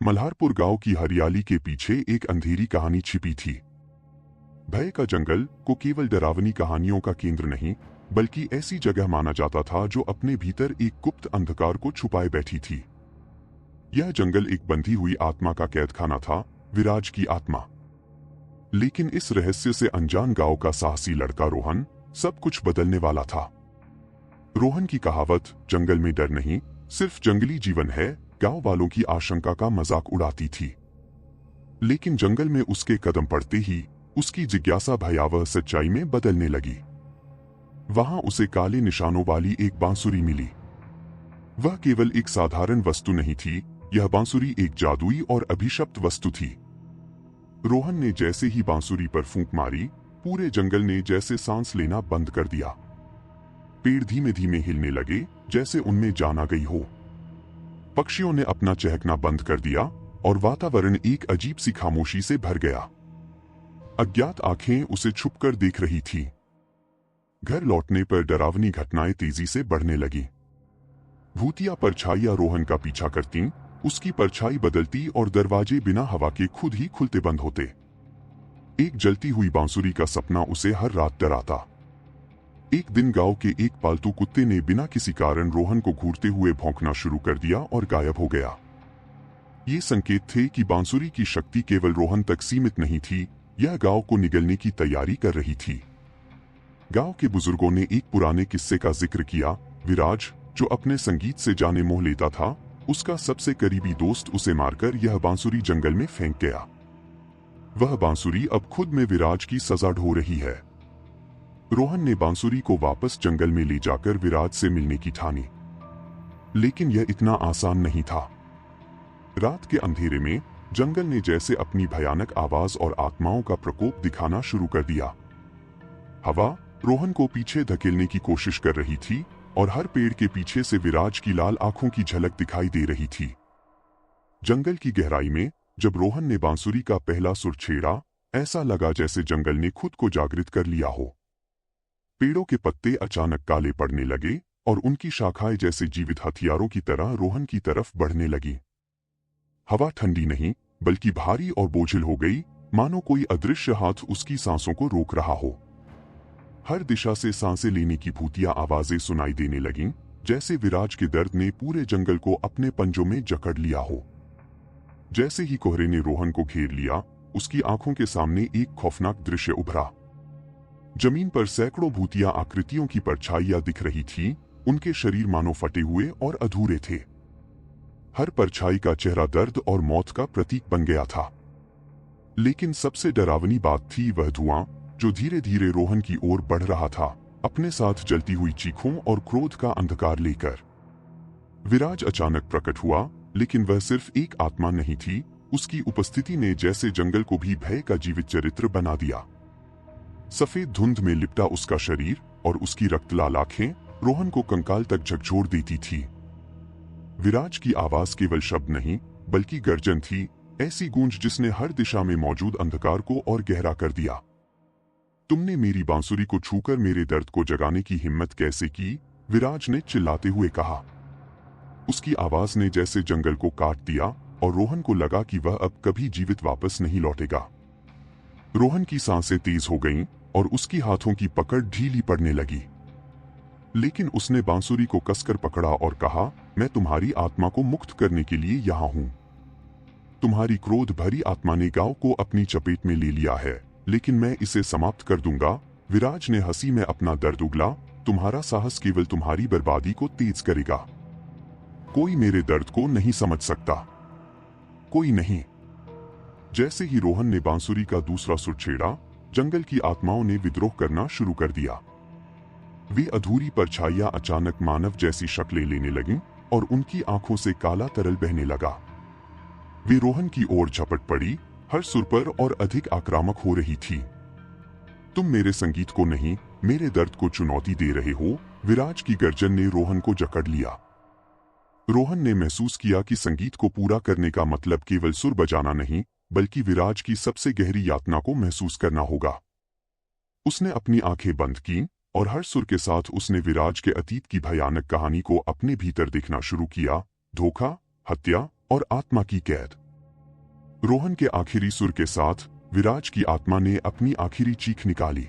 मल्हारपुर गांव की हरियाली के पीछे एक अंधेरी कहानी छिपी थी। भय का जंगल को केवल डरावनी कहानियों का केंद्र नहीं, बल्कि ऐसी जगह माना जाता था जो अपने भीतर एक गुप्त अंधकार को छुपाए बैठी थी। यह जंगल एक बंधी हुई आत्मा का कैदखाना था, विराज की आत्मा। लेकिन इस रहस्य से अनजान गांव का साहसी लड़का रोहन सब कुछ बदलने वाला था। रोहन की कहावत जंगल में डर नहीं, सिर्फ जंगली जीवन है, गांव वालों की आशंका का मजाक उड़ाती थी। लेकिन जंगल में उसके कदम पड़ते ही उसकी जिज्ञासा भयावह सच्चाई में बदलने लगी। वहां उसे काले निशानों वाली एक बांसुरी मिली। वह केवल एक साधारण वस्तु नहीं थी, यह बांसुरी एक जादुई और अभिशप्त वस्तु थी। रोहन ने जैसे ही बांसुरी पर फूंक मारी, पूरे जंगल ने जैसे सांस लेना बंद कर दिया। पेड़ धीमे धीमे हिलने लगे, जैसे उनमें जान आ गई हो। पक्षियों ने अपना चहकना बंद कर दिया और वातावरण एक अजीब सी खामोशी से भर गया। अज्ञात आंखें उसे छुपकर देख रही थी। घर लौटने पर डरावनी घटनाएं तेजी से बढ़ने लगी। भूतिया परछाइयां रोहन का पीछा करती, उसकी परछाई बदलती और दरवाजे बिना हवा के खुद ही खुलते बंद होते। एक जलती हुई बांसुरी का सपना उसे हर रात डराता। एक दिन गांव के एक पालतू कुत्ते ने बिना किसी कारण रोहन को घूरते हुए भौंकना शुरू कर दिया और गायब हो गया। ये संकेत थे कि बांसुरी की शक्ति केवल रोहन तक सीमित नहीं थी, यह गांव को निगलने की तैयारी कर रही थी। गांव के बुजुर्गों ने एक पुराने किस्से का जिक्र किया। विराज, जो अपने संगीत से जाने मोह लेता था, उसका सबसे करीबी दोस्त उसे मारकर यह बांसुरी जंगल में फेंक गया। वह बांसुरी अब खुद में विराज की सजा ढो रही है। रोहन ने बांसुरी को वापस जंगल में ले जाकर विराज से मिलने की ठानी। लेकिन यह इतना आसान नहीं था। रात के अंधेरे में जंगल ने जैसे अपनी भयानक आवाज और आत्माओं का प्रकोप दिखाना शुरू कर दिया। हवा रोहन को पीछे धकेलने की कोशिश कर रही थी और हर पेड़ के पीछे से विराज की लाल आंखों की झलक दिखाई दे रही थी। जंगल की गहराई में जब रोहन ने बांसुरी का पहला सुर छेड़ा, ऐसा लगा जैसे जंगल ने खुद को जागृत कर लिया हो। पेड़ों के पत्ते अचानक काले पड़ने लगे और उनकी शाखाएं जैसे जीवित हथियारों की तरह रोहन की तरफ बढ़ने लगी। हवा ठंडी नहीं, बल्कि भारी और बोझिल हो गई, मानो कोई अदृश्य हाथ उसकी सांसों को रोक रहा हो। हर दिशा से सांसें लेने की भूतिया आवाजें सुनाई देने लगीं, जैसे विराज के दर्द ने पूरे जंगल को अपने पंजों में जकड़ लिया हो। जैसे ही कोहरे ने रोहन को घेर लिया, उसकी आंखों के सामने एक खौफनाक दृश्य उभरा। जमीन पर सैकड़ों भूतिया आकृतियों की परछाइयां दिख रही थीं, उनके शरीर मानो फटे हुए और अधूरे थे। हर परछाई का चेहरा दर्द और मौत का प्रतीक बन गया था। लेकिन सबसे डरावनी बात थी वह धुआं जो धीरे धीरे रोहन की ओर बढ़ रहा था, अपने साथ जलती हुई चीखों और क्रोध का अंधकार लेकर। विराज अचानक प्रकट हुआ, लेकिन वह सिर्फ एक आत्मा नहीं थी, उसकी उपस्थिति ने जैसे जंगल को भी भय का जीवित चरित्र बना दिया। सफेद धुंध में लिपटा उसका शरीर और उसकी रक्तलाल आंखें रोहन को कंकाल तक झकझोर देती थी। विराज की आवाज केवल शब्द नहीं, बल्कि गर्जन थी, ऐसी गूंज जिसने हर दिशा में मौजूद अंधकार को और गहरा कर दिया। तुमने मेरी बांसुरी को छूकर मेरे दर्द को जगाने की हिम्मत कैसे की? विराज ने चिल्लाते हुए कहा। उसकी आवाज ने जैसे जंगल को काट दिया और रोहन को लगा कि वह अब कभी जीवित वापस नहीं लौटेगा। रोहन की सांसें तेज हो गईं और उसकी हाथों की पकड़ ढीली पड़ने लगी। लेकिन उसने बांसुरी को कसकर पकड़ा और कहा, मैं तुम्हारी आत्मा को मुक्त करने के लिए यहाँ हूँ। तुम्हारी क्रोध भरी आत्मा ने गांव को अपनी चपेट में ले लिया है, लेकिन मैं इसे समाप्त कर दूंगा। विराज ने हंसी में अपना दर्द उगला। तुम्हारा साहस केवल तुम्हारी बर्बादी को तेज करेगा। कोई मेरे दर्द को नहीं समझ सकता, कोई नहीं। जैसे ही रोहन ने बांसुरी का दूसरा सुर छेड़ा, जंगल की आत्माओं ने विद्रोह करना शुरू कर दिया। वे अधूरी परछाइयां अचानक मानव जैसी शक्लें लेने लगीं और उनकी आंखों से काला तरल बहने लगा। वे रोहन की ओर झपट पड़ी, हर सुर पर और अधिक आक्रामक हो रही थी। तुम मेरे संगीत को नहीं, मेरे दर्द को चुनौती दे रहे हो। विराज की गर्जन ने रोहन को जकड़ लिया। रोहन ने महसूस किया कि संगीत को पूरा करने का मतलब केवल सुर बजाना नहीं, बल्कि विराज की सबसे गहरी यातना को महसूस करना होगा। उसने अपनी आंखें बंद की और हर सुर के साथ उसने विराज के अतीत की भयानक कहानी को अपने भीतर देखना शुरू किया। धोखा, हत्या और आत्मा की कैद। रोहन के आखिरी सुर के साथ विराज की आत्मा ने अपनी आखिरी चीख निकाली।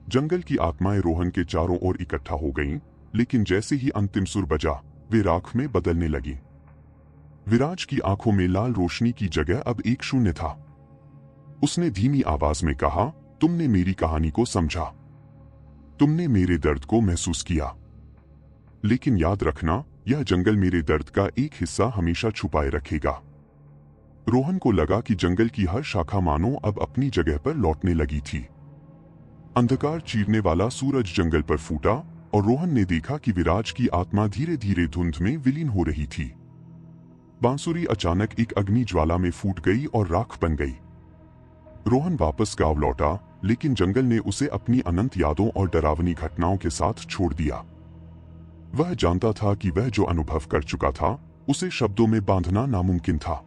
जंगल की आत्माएं रोहन के चारों ओर इकट्ठा हो गईं, लेकिन जैसे ही अंतिम सुर बजा, वे राख में बदलने लगी। विराज की आंखों में लाल रोशनी की जगह अब एक शून्य था। उसने धीमी आवाज में कहा, तुमने मेरी कहानी को समझा, तुमने मेरे दर्द को महसूस किया, लेकिन याद रखना, यह जंगल मेरे दर्द का एक हिस्सा हमेशा छुपाए रखेगा। रोहन को लगा कि जंगल की हर शाखा मानो अब अपनी जगह पर लौटने लगी थी। अंधकार चीरने वाला सूरज जंगल पर फूटा और रोहन ने देखा कि विराज की आत्मा धीरे धीरे धुंध में विलीन हो रही थी। बांसुरी अचानक एक अग्नि ज्वाला में फूट गई और राख बन गई। रोहन वापस गांव लौटा, लेकिन जंगल ने उसे अपनी अनंत यादों और डरावनी घटनाओं के साथ छोड़ दिया। वह जानता था कि वह जो अनुभव कर चुका था, उसे शब्दों में बांधना नामुमकिन था।